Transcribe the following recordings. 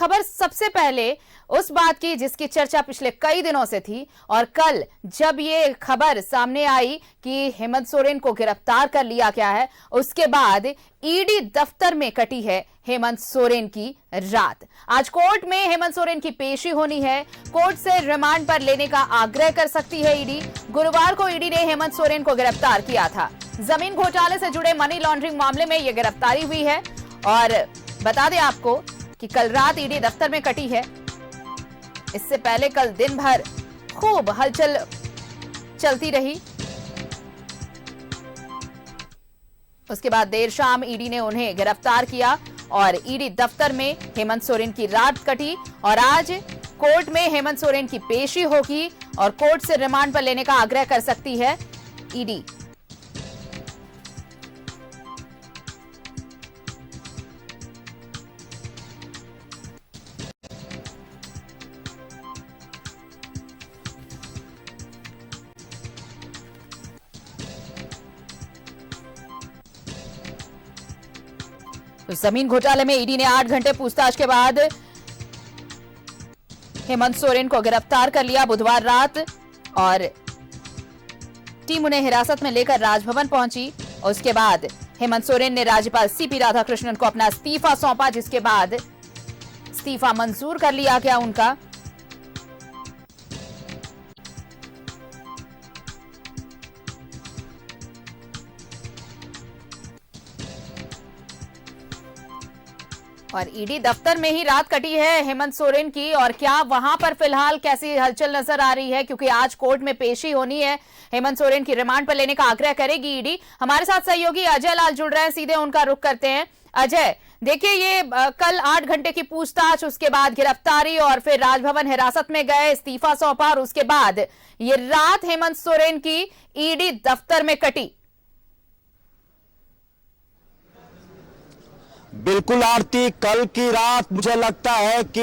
खबर सबसे पहले उस बात की जिसकी चर्चा पिछले कई दिनों से थी और कल जब ये खबर सामने आई कि हेमंत सोरेन को गिरफ्तार कर लिया गया है, उसके बाद ईडी दफ्तर में कटी है हेमंत सोरेन की रात। आज कोर्ट में हेमंत सोरेन की पेशी होनी है। कोर्ट से रिमांड पर लेने का आग्रह कर सकती है ईडी। गुरुवार को ईडी ने हेमंत सोरेन को गिरफ्तार किया था। जमीन घोटाले से जुड़े मनी लॉन्ड्रिंग मामले में यह गिरफ्तारी हुई है और बता दें आपको कि कल रात ईडी दफ्तर में कटी है। इससे पहले कल दिन भर खूब हलचल चलती रही। उसके बाद देर शाम ईडी ने उन्हें गिरफ्तार किया और ईडी दफ्तर में हेमंत सोरेन की रात कटी और आज कोर्ट में हेमंत सोरेन की पेशी होगी और कोर्ट से रिमांड पर लेने का आग्रह कर सकती है ईडी। जमीन घोटाले में ईडी ने 8 घंटे पूछताछ के बाद हेमंत सोरेन को गिरफ्तार कर लिया बुधवार रात और टीम उन्हें हिरासत में लेकर राजभवन पहुंची। उसके बाद हेमंत सोरेन ने राज्यपाल सीपी राधाकृष्णन को अपना इस्तीफा सौंपा, जिसके बाद इस्तीफा मंजूर कर लिया गया उनका। और ईडी दफ्तर में ही रात कटी है हेमंत सोरेन की। और क्या वहां पर फिलहाल कैसी हलचल नजर आ रही है, क्योंकि आज कोर्ट में पेशी होनी है। हेमंत सोरेन की रिमांड पर लेने का आग्रह करेगी ईडी। हमारे साथ सहयोगी अजय लाल जुड़ रहे हैं, सीधे उनका रुख करते हैं। अजय, देखिए ये कल 8 घंटे की पूछताछ, उसके बाद गिरफ्तारी और फिर राजभवन हिरासत में गए, इस्तीफा सौंपा और उसके बाद ये रात हेमंत सोरेन की ईडी दफ्तर में कटी। बिल्कुल आरती, कल की रात मुझे लगता है कि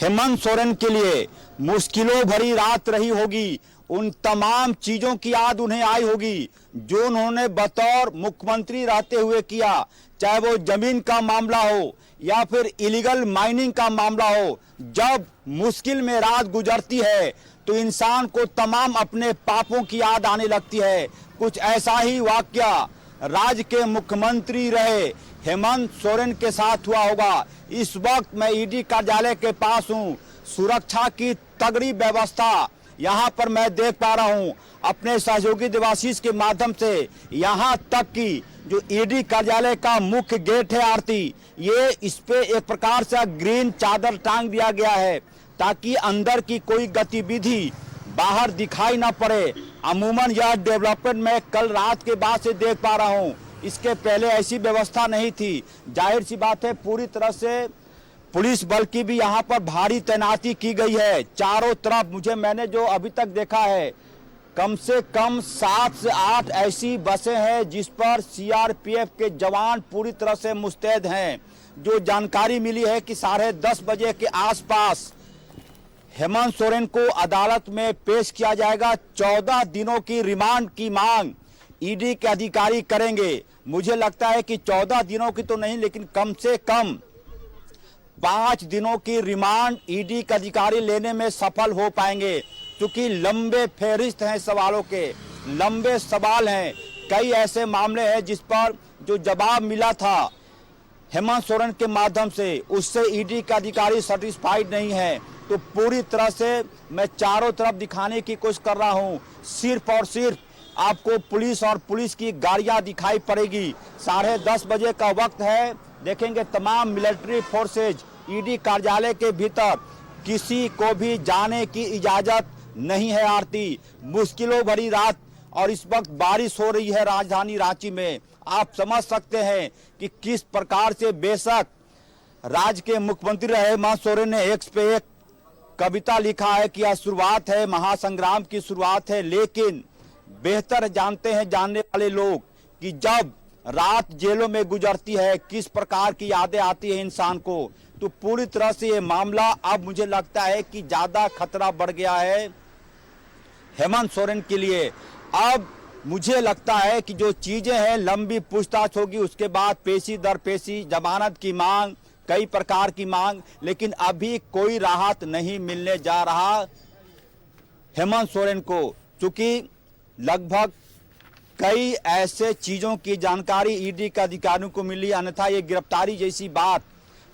हेमंत सोरेन के लिए मुश्किलों भरी रात रही होगी। उन तमाम चीजों की याद उन्हें आई होगी जो उन्होंने बतौर मुख्यमंत्री रहते हुए किया, चाहे वो जमीन का मामला हो या फिर इलीगल माइनिंग का मामला हो। जब मुश्किल में रात गुजरती है तो इंसान को तमाम अपने पापों की याद आने लगती है। कुछ ऐसा ही वाकया राज्य के मुख्यमंत्री रहे हेमंत सोरेन के साथ हुआ होगा। इस वक्त मैं ईडी कार्यालय के पास हूं। सुरक्षा की तगड़ी व्यवस्था यहां पर मैं देख पा रहा हूं अपने सहयोगी देवाशीष के माध्यम से। यहां तक कि जो ईडी कार्यालय का मुख्य गेट है आरती, ये इस पे एक प्रकार से ग्रीन चादर टांग दिया गया है ताकि अंदर की कोई गतिविधि बाहर दिखाई ना पड़े। अमूमन यह डेवलपमेंट मैं कल रात के बाद से देख पा रहा हूं। इसके पहले ऐसी व्यवस्था नहीं थी। जाहिर सी बात है पूरी तरह से पुलिस बल की भी यहां पर भारी तैनाती की गई है चारों तरफ। मैंने जो अभी तक देखा है कम से कम 7 से 8 ऐसी बसें हैं जिस पर सीआरपीएफ के जवान पूरी तरह से मुस्तैद हैं। जो जानकारी मिली है कि 10:30 बजे के आसपास हेमंत सोरेन को अदालत में पेश किया जाएगा। 14 दिनों की रिमांड की मांग ईडी के अधिकारी करेंगे। मुझे लगता है कि 14 दिनों की तो नहीं, लेकिन कम से कम 5 दिनों की रिमांड ईडी के अधिकारी लेने में सफल हो पाएंगे, क्योंकि लंबे फेहरिस्त हैं सवालों के, लंबे सवाल हैं। कई ऐसे मामले हैं जिस पर जो जवाब मिला था हेमंत सोरेन के माध्यम से, उससे ईडी के अधिकारी सेटिस्फाइड नहीं है। तो पूरी तरह से मैं चारों तरफ दिखाने की कोशिश कर रहा हूं। सिर्फ और सिर्फ आपको पुलिस और पुलिस की गाड़ियां दिखाई पड़ेगी। 10:30 बजे का वक्त है। देखेंगे तमाम मिलिट्री फोर्सेज ईडी कार्यालय के भीतर, किसी को भी जाने की इजाजत नहीं है आरती। मुश्किलों भरी रात और इस वक्त बारिश हो रही है राजधानी रांची में। आप समझ सकते हैं कि किस प्रकार से, बेशक राज्य के मुख्यमंत्री रहे हेमंत सोरेन ने एक पे एक कविता लिखा है कि यह शुरुआत है, महासंग्राम की शुरुआत है, लेकिन बेहतर जानते हैं जानने वाले लोग कि जब रात जेलों में गुजरती है किस प्रकार की यादें आती है इंसान को। तो पूरी तरह से ये मामला अब मुझे लगता है कि ज्यादा खतरा बढ़ गया है हेमंत सोरेन के लिए। अब मुझे लगता है कि जो चीजें हैं, लंबी पूछताछ होगी, उसके बाद पेशी दर पेशी जमानत की मांग, कई प्रकार की मांग, लेकिन अभी कोई राहत नहीं मिलने जा रहा हेमंत सोरेन को, चूंकि लगभग कई ऐसे चीजों की जानकारी ईडी के अधिकारियों को मिली, अन्यथा ये गिरफ्तारी जैसी बात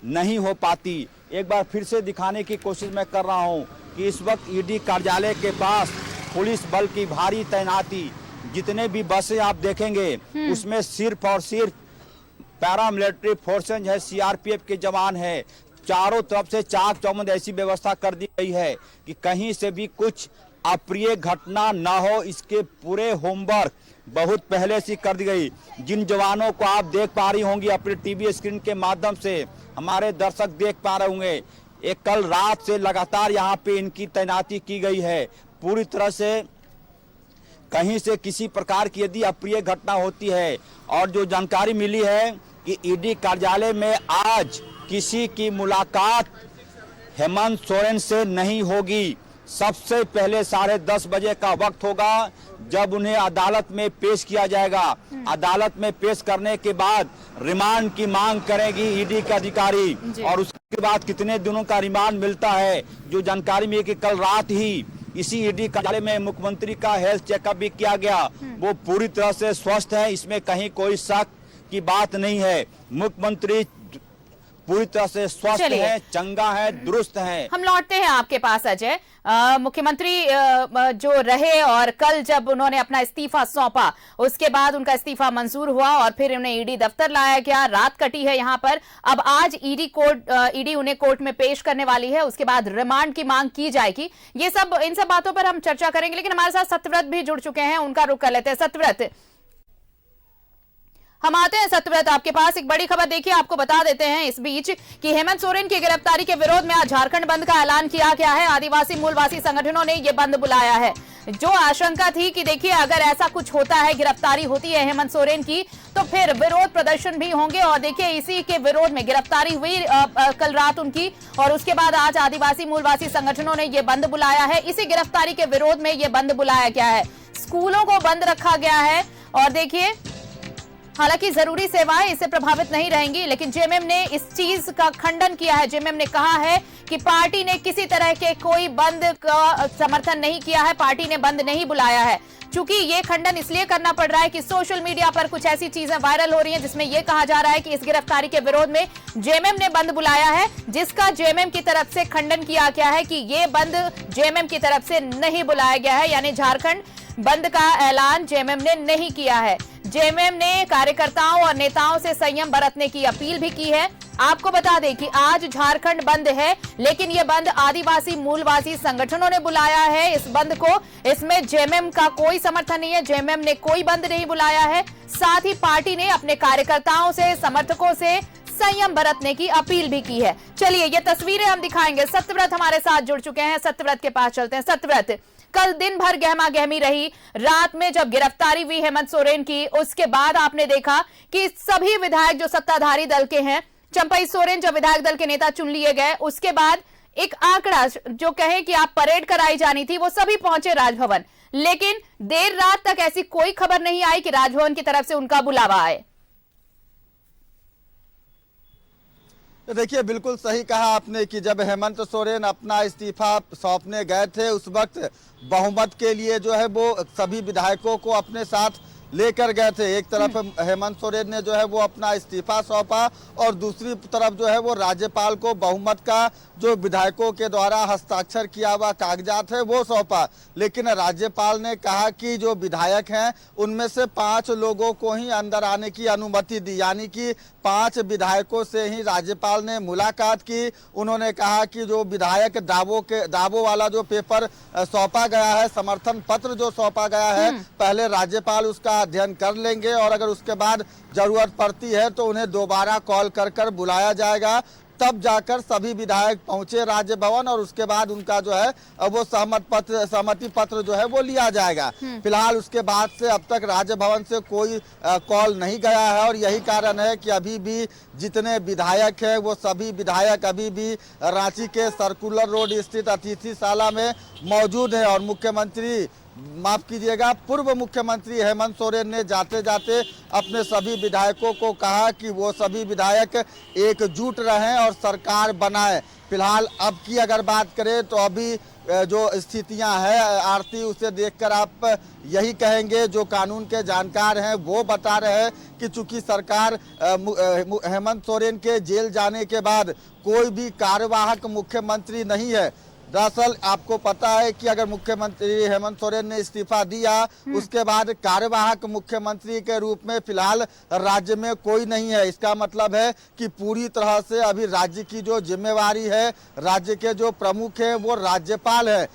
नहीं हो पाती। एक बार फिर से दिखाने की कोशिश मैं कर रहा हूं कि इस वक्त ईडी कार्यालय के पास पुलिस बल की भारी तैनाती, जितने भी बसें आप देखेंगे उसमें सिर्फ और सिर्फ पैरामिलिट्री फोर्सेज है, सीआरपीएफ के जवान है। चारों तरफ से चाक चौबंद ऐसी व्यवस्था कर दी गई है कि कहीं से भी कुछ अप्रिय घटना न हो, इसके पूरे होमवर्क बहुत पहले से कर दी गई। जिन जवानों को आप देख पा रही होंगी अपने टीवी स्क्रीन के माध्यम से, हमारे दर्शक देख पा रहे होंगे, एक कल रात से लगातार यहाँ पे इनकी तैनाती की गई है। पूरी तरह से कहीं से किसी प्रकार की यदि अप्रिय घटना होती है, और जो जानकारी मिली है कि ईडी कार्यालय में आज किसी की मुलाकात हेमंत सोरेन से नहीं होगी। सबसे पहले 10:30 बजे का वक्त होगा जब उन्हें अदालत में पेश किया जाएगा। अदालत में पेश करने के बाद रिमांड की मांग करेगी ईडी के अधिकारी, और उसके बाद कितने दिनों का रिमांड मिलता है, जो जानकारी मिली कि कल रात ही इसी ईडी कार्यालय में मुख्यमंत्री का हेल्थ चेकअप भी किया गया। वो पूरी तरह से स्वस्थ है, इसमें कहीं कोई शक की बात नहीं है। मुख्यमंत्री पूरी तरह से स्वस्थ है, चंगा है, दुरुस्त है। हम लौटते हैं आपके पास अजय। मुख्यमंत्री जो रहे और कल जब उन्होंने अपना इस्तीफा सौंपा, उसके बाद उनका इस्तीफा मंजूर हुआ और फिर उन्हें ईडी दफ्तर लाया गया। रात कटी है यहां पर। अब आज ईडी उन्हें कोर्ट में पेश करने वाली है, उसके बाद रिमांड की मांग की जाएगी। इन सब बातों पर हम चर्चा करेंगे, लेकिन हमारे साथ सत्यव्रत भी जुड़ चुके हैं, उनका रुख कर लेते हैं। सत्यव्रत, हम आते हैं सत्यव्रत आपके पास। एक बड़ी खबर देखिए, आपको बता देते हैं इस बीच कि हेमंत सोरेन की गिरफ्तारी के विरोध में आज झारखंड बंद का ऐलान किया गया है। आदिवासी मूलवासी संगठनों ने यह बंद बुलाया है। जो आशंका थी कि देखिए अगर ऐसा कुछ होता है, गिरफ्तारी होती है हेमंत सोरेन की, तो फिर विरोध प्रदर्शन भी होंगे, और देखिए इसी के विरोध में गिरफ्तारी हुई कल रात उनकी, और उसके बाद आज आदिवासी मूलवासी संगठनों ने यह बंद बुलाया है। इसी गिरफ्तारी के विरोध में यह बंद बुलाया गया है। स्कूलों को बंद रखा गया है, और देखिए हालांकि जरूरी सेवाएं इससे प्रभावित नहीं रहेंगी, लेकिन जेएमएम ने इस चीज का खंडन किया है। जेएमएम ने कहा है कि पार्टी ने किसी तरह के कोई बंद का समर्थन नहीं किया है, पार्टी ने बंद नहीं बुलाया है। चूंकि ये खंडन इसलिए करना पड़ रहा है कि सोशल मीडिया पर कुछ ऐसी चीजें वायरल हो रही हैं जिसमें यह कहा जा रहा है कि इस गिरफ्तारी के विरोध में जेएमएम ने बंद बुलाया है, जिसका जेएमएम की तरफ से खंडन किया गया है कि ये बंद जेएमएम की तरफ से नहीं बुलाया गया है, यानी झारखंड बंद का ऐलान जेएमएम ने नहीं किया है। जेएमएम ने कार्यकर्ताओं और नेताओं से संयम बरतने की अपील भी की है। आपको बता दें कि आज झारखंड बंद है, लेकिन यह बंद आदिवासी मूलवासी संगठनों ने बुलाया है इस बंद को। इसमें जेएमएम का कोई समर्थन नहीं है, जेएमएम ने कोई बंद नहीं बुलाया है। साथ ही पार्टी ने अपने कार्यकर्ताओं से, समर्थकों से संयम बरतने की अपील भी की है। चलिए ये तस्वीरें हम दिखाएंगे। सत्यव्रत हमारे साथ जुड़ चुके हैं, सत्यव्रत के पास चलते हैं। सत्यव्रत, कल दिन भर गहमा गहमी रही। रात में जब गिरफ्तारी हुई हेमंत सोरेन की, उसके बाद आपने देखा कि सभी विधायक जो सत्ताधारी दल के हैं, चंपई सोरेन जब विधायक दल के नेता चुन लिए गए, उसके बाद एक आंकड़ा जो कहे कि आप परेड कराई जानी थी, वो सभी पहुंचे राजभवन, लेकिन देर रात तक ऐसी कोई खबर नहीं आई कि राजभवन की तरफ से उनका बुलावा आए। देखिए, बिल्कुल सही कहा आपने कि जब हेमंत सोरेन अपना इस्तीफा सौंपने गए थे, उस वक्त बहुमत के लिए जो है वो सभी विधायकों को अपने साथ लेकर गए थे। एक तरफ हेमंत सोरेन ने जो है वो अपना इस्तीफा सौंपा, और दूसरी तरफ जो है वो राज्यपाल को बहुमत का जो विधायकों के द्वारा हस्ताक्षर किया हुआ कागजात है वो सौंपा। लेकिन राज्यपाल ने कहा कि जो विधायक हैं उनमें से 5 लोगों को ही अंदर आने की अनुमति दी, यानी कि 5 विधायकों से ही राज्यपाल ने मुलाकात की। उन्होंने कहा कि जो विधायक दावों वाला जो पेपर सौंपा गया है, समर्थन पत्र जो सौंपा गया है, पहले राज्यपाल उसका अध्ययन कर लेंगे, और अगर उसके बाद जरूरत पड़ती है तो उन्हें दोबारा कॉल कर बुलाया जाएगा। तब जाकर सभी विधायक पहुंचे राजभवन, और उसके बाद उनका जो है वो सहमति पत्र जो है वो लिया जाएगा। फिलहाल उसके बाद से अब तक राजभवन से कोई कॉल नहीं गया है, और यही कारण है कि अभी भी जितने विधायक हैं वो सभी विधायक अभी भी रांची के सर्कुलर रोड स्थित अतिथिशाला में मौजूद हैं, और मुख्यमंत्री माफ कीजिएगा, पूर्व मुख्यमंत्री हेमंत सोरेन ने जाते जाते अपने सभी विधायकों को कहा कि वो सभी विधायक एकजुट रहें और सरकार बनाएं। फिलहाल अब की अगर बात करें तो अभी जो स्थितियां हैं आरती, उसे देखकर आप यही कहेंगे, जो कानून के जानकार हैं वो बता रहे हैं कि चूंकि सरकार हेमंत सोरेन के जेल जाने के बाद कोई भी कार्यवाहक मुख्यमंत्री नहीं है। दरअसल आपको पता है कि अगर मुख्यमंत्री हेमंत सोरेन ने इस्तीफा दिया, उसके बाद कार्यवाहक मुख्यमंत्री के रूप में फिलहाल राज्य में कोई नहीं है। इसका मतलब है कि पूरी तरह से अभी राज्य की जो जिम्मेवारी है, राज्य के जो प्रमुख है वो राज्यपाल है।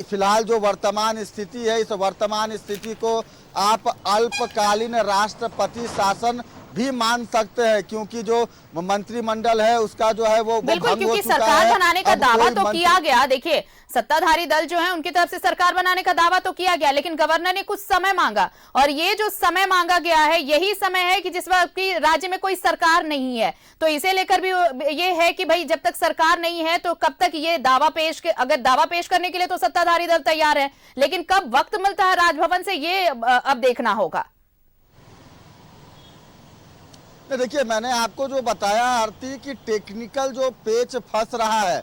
फिलहाल जो वर्तमान स्थिति है, इस वर्तमान स्थिति को आप अल्पकालीन राष्ट्रपति शासन भी मान सकते हैं, क्योंकि जो मंत्रिमंडल है उसका जो है वो बिल्कुल, क्योंकि सरकार बनाने का दावा तो किया गया। देखिए, सत्ताधारी दल जो है उनकी तरफ से सरकार बनाने का दावा तो किया गया, लेकिन गवर्नर ने कुछ समय मांगा, और ये जो समय मांगा गया है यही समय है कि जिस वक्त की राज्य में कोई सरकार नहीं है। तो इसे लेकर भी ये है कि भाई जब तक सरकार नहीं है तो कब तक ये दावा अगर दावा पेश करने के लिए तो सत्ताधारी दल तैयार है, लेकिन कब वक्त मिलता है राजभवन से ये अब देखना होगा। देखिए, मैंने आपको जो बताया आरती कि टेक्निकल जो पेच फंस रहा है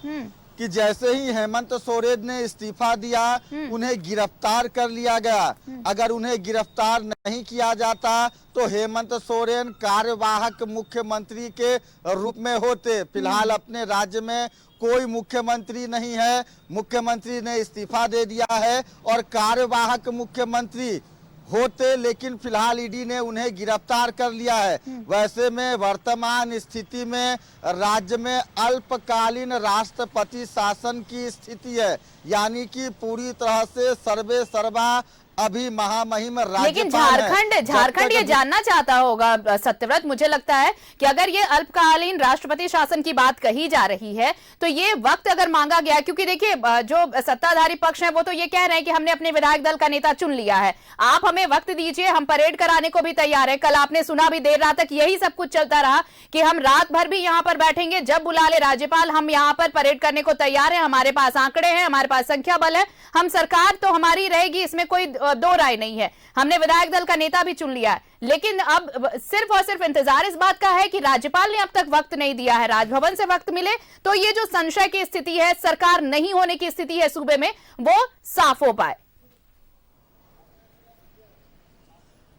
कि जैसे ही हेमंत सोरेन ने इस्तीफा दिया, उन्हें गिरफ्तार कर लिया गया। अगर उन्हें गिरफ्तार नहीं किया जाता तो हेमंत सोरेन कार्यवाहक मुख्यमंत्री के रूप में होते। फिलहाल अपने राज्य में कोई मुख्यमंत्री नहीं है, मुख्यमंत्री ने इस्तीफा दे दिया है और कार्यवाहक मुख्यमंत्री होते, लेकिन फिलहाल ईडी ने उन्हें गिरफ्तार कर लिया है। वैसे में वर्तमान स्थिति में राज्य में अल्पकालीन राष्ट्रपति शासन की स्थिति है, यानी कि पूरी तरह से सर्वे सर्वा अभी महामहिम राज्यपाल। लेकिन झारखंड ये जानना चाहता होगा सत्यव्रत, मुझे लगता है कि अगर ये अल्पकालीन राष्ट्रपति शासन की बात कही जा रही है तो ये वक्त अगर मांगा गया, क्योंकि देखिए जो सत्ताधारी पक्ष है वो तो ये कह रहे हैं कि हमने अपने विधायक दल का नेता चुन लिया है, आप हमें वक्त दीजिए, हम परेड कराने को भी तैयार है। कल आपने सुना भी देर रात तक यही सब कुछ चलता रहा कि हम रात भर भी यहाँ पर बैठेंगे, जब बुला ले राज्यपाल हम यहाँ पर परेड करने को तैयार है, हमारे पास आंकड़े हैं, हमारे पास संख्या बल है, हम सरकार तो हमारी रहेगी, इसमें कोई दो राय नहीं है, हमने विधायक दल का नेता भी चुन लिया है। लेकिन अब सिर्फ और सिर्फ इंतजार इस बात का है कि राज्यपाल ने अब तक वक्त नहीं दिया है, राजभवन से वक्त मिले तो ये जो संशय की स्थिति है, सरकार नहीं होने की स्थिति है सूबे में, वो साफ हो पाए।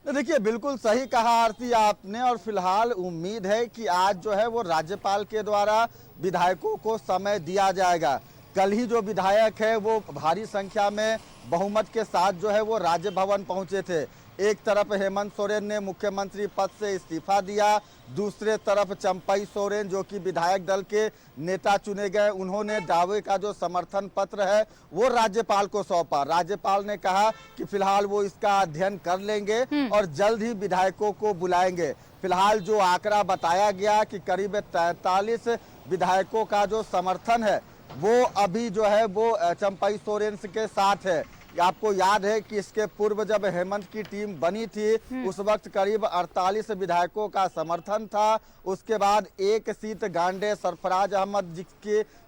देखिए, बिल्कुल सही कहा आरती आपने, और फिलहाल उम्मीद है कि आज जो है वो राज्यपाल के द्वारा विधायकों को समय दिया जाएगा। कल ही जो विधायक है वो भारी संख्या में बहुमत के साथ जो है वो राजभवन पहुंचे थे। एक तरफ हेमंत सोरेन ने मुख्यमंत्री पद से इस्तीफा दिया, दूसरे तरफ चंपई सोरेन जो कि विधायक दल के नेता चुने गए, उन्होंने दावे का जो समर्थन पत्र है वो राज्यपाल को सौंपा। राज्यपाल ने कहा कि फिलहाल वो इसका अध्ययन कर लेंगे और जल्द ही विधायकों को बुलाएंगे। फिलहाल जो आंकड़ा बताया गया कि करीब 43 विधायकों का जो समर्थन है वो अभी जो है वो चंपई सोरेन के साथ है। आपको याद है कि इसके पूर्व जब हेमंत की टीम बनी थी उस वक्त करीब 48 विधायकों का समर्थन था। उसके बाद एक सीट गांडे सरफराज अहमद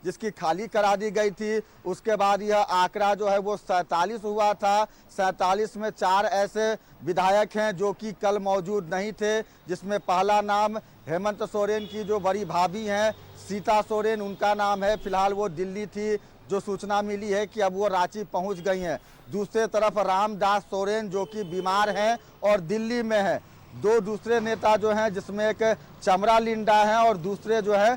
जिसकी खाली करा दी गई थी, उसके बाद यह आंकड़ा जो है वो 47 हुआ था। 47 में 4 ऐसे विधायक हैं जो कि कल मौजूद नहीं थे, जिसमें पहला नाम हेमंत सोरेन की जो बड़ी भाभी हैं सीता सोरेन, उनका नाम है। फिलहाल वो दिल्ली थी, जो सूचना मिली है कि अब वो रांची पहुंच गई हैं। दूसरे तरफ रामदास सोरेन जो कि बीमार हैं और दिल्ली में हैं। दो दूसरे नेता जो हैं, जिसमें एक चमरा लिंडा है और दूसरे जो है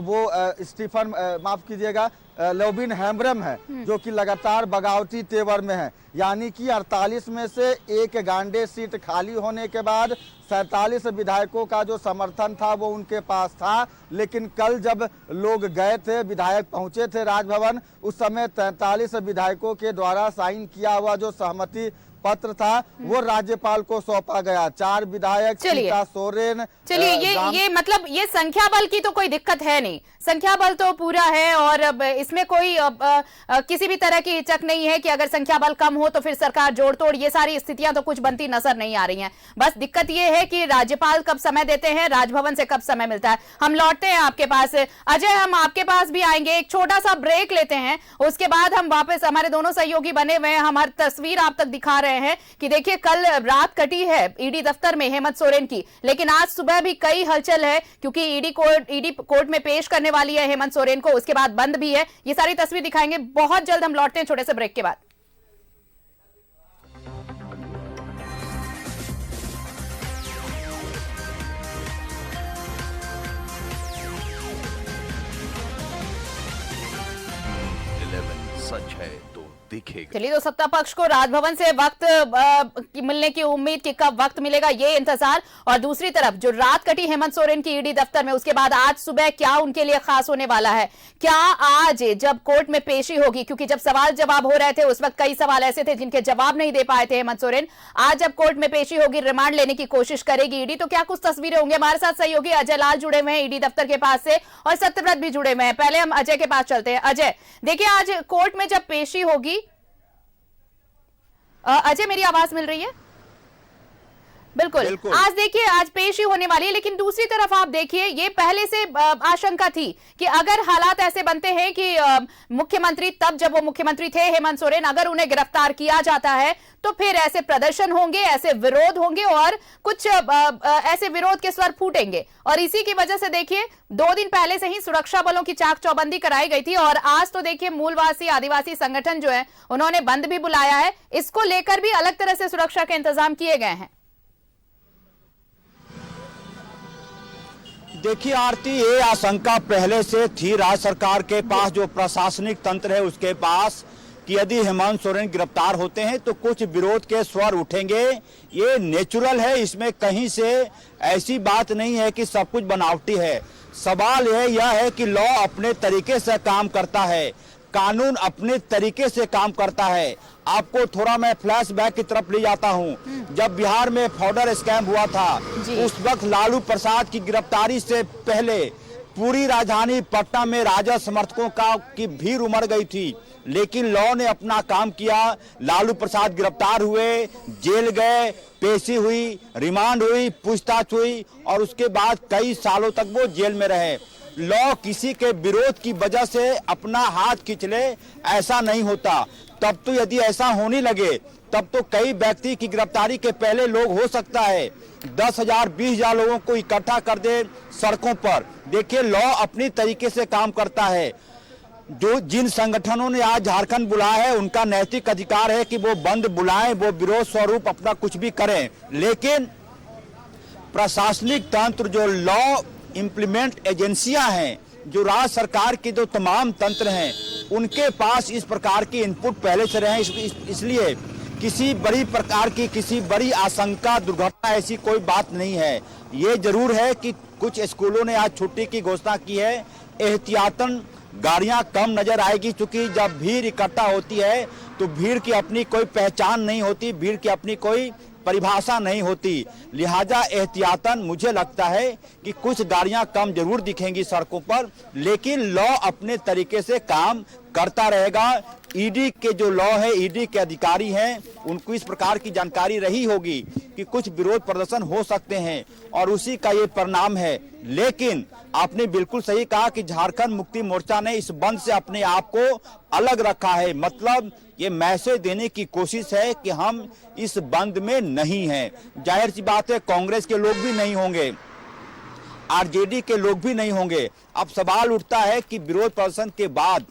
वो स्टीफन माफ कीजिएगा लोबिन हैम्ब्रम है, जो कि लगातार बगावती तेवर में है। यानी कि 48 में से एक गांडे सीट खाली होने के बाद 47 विधायकों का जो समर्थन था वो उनके पास था। लेकिन कल जब लोग गए थे, विधायक पहुंचे थे राजभवन, उस समय 43 विधायकों के द्वारा साइन किया हुआ जो सहमति पत्र था वो राज्यपाल को सौंपा गया। 4 विधायक सीता सोरेन, चलिए ये मतलब ये संख्या बल की तो कोई दिक्कत है नहीं, संख्या बल तो पूरा है और इसमें कोई किसी भी तरह की हिचक नहीं है कि अगर संख्या बल कम हो तो फिर सरकार जोड़ तोड़, ये सारी स्थितियां तो कुछ बनती नजर नहीं आ रही हैं। बस दिक्कत ये है कि राज्यपाल कब समय देते हैं, राजभवन से कब समय मिलता है। हम लौटते हैं आपके पास अजय, हम आपके पास भी आएंगे, एक छोटा सा ब्रेक लेते हैं, उसके बाद हम वापस, हमारे दोनों सहयोगी बने हुए हैं, हमारी तस्वीर आप तक दिखा रहे हैं कि देखिए कल रात कटी है ईडी दफ्तर में हेमंत सोरेन की, लेकिन आज सुबह भी कई हलचल है क्योंकि ईडी कोर्ट में पेश करने वाली है हेमंत सोरेन को, उसके बाद बंद भी है। ये सारी तस्वीर दिखाएंगे बहुत जल्द। हम लौटते हैं छोटे से ब्रेक के बाद। सच है तो दिखेगा। चलिए, तो सत्ता पक्ष को राजभवन से वक्त मिलने की उम्मीद कि कब वक्त मिलेगा ये इंतजार, और दूसरी तरफ जो रात कटी हेमंत सोरेन की ईडी दफ्तर में, उसके बाद आज सुबह क्या उनके लिए खास होने वाला है। क्या आज जब कोर्ट में पेशी होगी, क्योंकि जब सवाल जवाब हो रहे थे उस वक्त कई सवाल ऐसे थे जिनके जवाब नहीं दे पाए थे हेमंत सोरेन, आज जब कोर्ट में पेशी होगी, रिमांड लेने की कोशिश करेगी ईडी, तो क्या कुछ तस्वीरें होंगी। हमारे साथ सहयोगी अजय लाल जुड़े हुए हैं ईडी दफ्तर के पास से, और सत्यव्रत भी जुड़े हुए हैं। पहले हम अजय के पास चलते हैं। अजय, देखिए आज कोर्ट में जब पेशी होगी, अजय मेरी आवाज मिल रही है? बिल्कुल। आज देखिए आज पेशी होने वाली है, लेकिन दूसरी तरफ आप देखिए ये पहले से आशंका थी कि अगर हालात ऐसे बनते हैं कि मुख्यमंत्री, तब जब वो मुख्यमंत्री थे हेमंत सोरेन, अगर उन्हें गिरफ्तार किया जाता है तो फिर ऐसे प्रदर्शन होंगे, ऐसे विरोध होंगे और कुछ ऐसे विरोध के स्वर फूटेंगे, और इसी की वजह से देखिए 2 दिन पहले से ही सुरक्षा बलों की चाक चौबंदी कराई गई थी, और आज तो देखिए मूलवासी आदिवासी संगठन जो है उन्होंने बंद भी बुलाया है। इसको लेकर भी अलग तरह से सुरक्षा के इंतजाम किए गए हैं। देखिए आरती, ये आशंका पहले से थी राज्य सरकार के पास, जो प्रशासनिक तंत्र है उसके पास, कि यदि हेमंत सोरेन गिरफ्तार होते हैं तो कुछ विरोध के स्वर उठेंगे। ये नेचुरल है, इसमें कहीं से ऐसी बात नहीं है कि सब कुछ बनावटी है। सवाल यह है कि लॉ अपने तरीके से काम करता है, कानून अपने तरीके से काम करता है। आपको थोड़ा मैं फ्लैशबैक की तरफ ले जाता हूं। जब बिहार में फॉर्डर स्कैम हुआ था, उस वक्त लालू प्रसाद की गिरफ्तारी से पहले पूरी राजधानी पटना में राजद समर्थकों की भीड़ उमड़ गई थी, लेकिन लॉ ने अपना काम किया। लालू प्रसाद गिरफ्तार हुए, जेल गए, पेशी हुई, रिमांड हुई, पूछताछ हुई, और उसके बाद कई सालों तक वो जेल में रहे। लॉ किसी के विरोध की वजह से अपना हाथ खींच ले, ऐसा नहीं होता। तब तो यदि ऐसा होने लगे तब तो कई व्यक्ति की गिरफ्तारी के पहले लोग, हो सकता है 10,000 20,000 लोगों को इकट्ठा कर दे सड़कों पर। देखिए लॉ अपनी तरीके से काम करता है। जो जिन संगठनों ने आज झारखंड बुलाया है उनका नैतिक अधिकार है कि वो बंद बुलाएं, वो विरोध स्वरूप अपना कुछ भी करें, लेकिन प्रशासनिक तंत्र, जो लॉ इम्प्लीमेंट एजेंसियां हैं, जो राज्य सरकार के जो तमाम तंत्र हैं, उनके पास इस प्रकार की इनपुट पहले से रहे। इसलिए किसी बड़ी प्रकार की, किसी बड़ी आशंका, दुर्घटना ऐसी कोई बात नहीं है। ये जरूर है कि कुछ स्कूलों ने आज छुट्टी की घोषणा की है, एहतियातन गाड़ियां कम नजर आएगी, क्योंकि जब भीड़ इकट्ठा होती है तो भीड़ की अपनी कोई पहचान नहीं होती, भीड़ की अपनी कोई परिभाषा नहीं होती। लिहाजा एहतियातन मुझे लगता है कि कुछ गाड़ियां कम जरूर दिखेंगी सड़कों पर, लेकिन लॉ अपने तरीके से काम करता रहेगा। ईडी के जो लॉ है, ईडी के अधिकारी हैं, उनको इस प्रकार की जानकारी रही होगी कि कुछ विरोध प्रदर्शन हो सकते हैं और उसी का ये परिणाम है। लेकिन आपने बिल्कुल सही कहा कि झारखंड मुक्ति मोर्चा ने इस बंद से अपने आप को अलग रखा है। मतलब ये मैसेज देने की कोशिश है कि हम इस बंद में नहीं हैं। जाहिर सी बात है कांग्रेस के लोग भी नहीं होंगे, आरजेडी के लोग भी नहीं होंगे। अब सवाल उठता है कि विरोध प्रदर्शन के बाद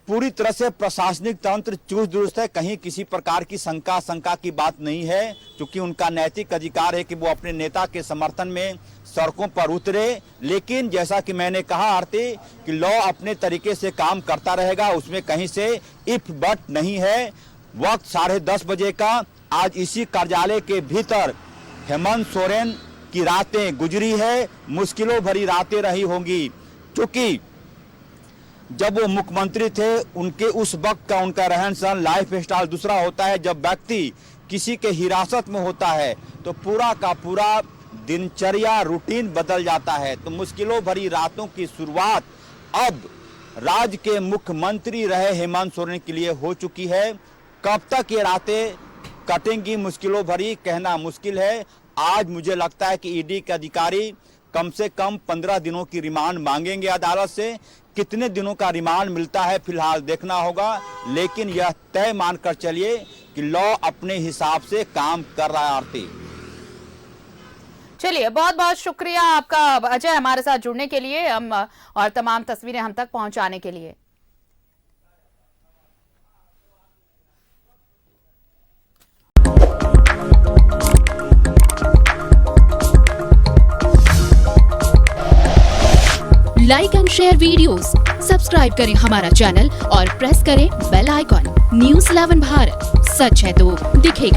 पूरी तरह से प्रशासनिक तंत्र चुस्त दुरुस्त है, कहीं किसी प्रकार की शंका की बात नहीं है, क्योंकि उनका नैतिक अधिकार है कि वो अपने नेता के समर्थन में सड़कों पर उतरे। लेकिन जैसा कि मैंने कहा आरती, कि लॉ अपने तरीके से काम करता रहेगा, उसमें कहीं से इफ बट नहीं है। वक्त 10:30 बजे का। आज इसी कार्यालय के भीतर हेमंत सोरेन की रातें गुजरी है, मुश्किलों भरी रातें रही होंगी, क्योंकि जब वो मुख्यमंत्री थे उनके उस वक्त का उनका रहन सहन, लाइफ स्टाइल दूसरा होता है। जब व्यक्ति किसी के हिरासत में होता है तो पूरा का पूरा दिनचर्या रूटीन बदल जाता है। तो मुश्किलों भरी रातों की शुरुआत अब राज्य के मुख्यमंत्री रहे हेमंत सोरेन के लिए हो चुकी है। कब तक ये रातें कटेंगी मुश्किलों भरी कहना मुश्किल है। आज मुझे लगता है कि ईडी के अधिकारी कम से कम 15 दिनों की रिमांड मांगेंगे अदालत से। कितने दिनों का रिमांड मिलता है फिलहाल देखना होगा, लेकिन यह तय मानकर चलिए कि लॉ अपने हिसाब से काम कर रहा है। आरती, चलिए बहुत बहुत शुक्रिया आपका अजय, हमारे साथ जुड़ने के लिए हम और तमाम तस्वीरें हम तक पहुंचाने के लिए। Like and share videos, subscribe करें हमारा चैनल और प्रेस करें बेल आइकॉन। न्यूज़ 11 भारत, सच है तो दिखेगा।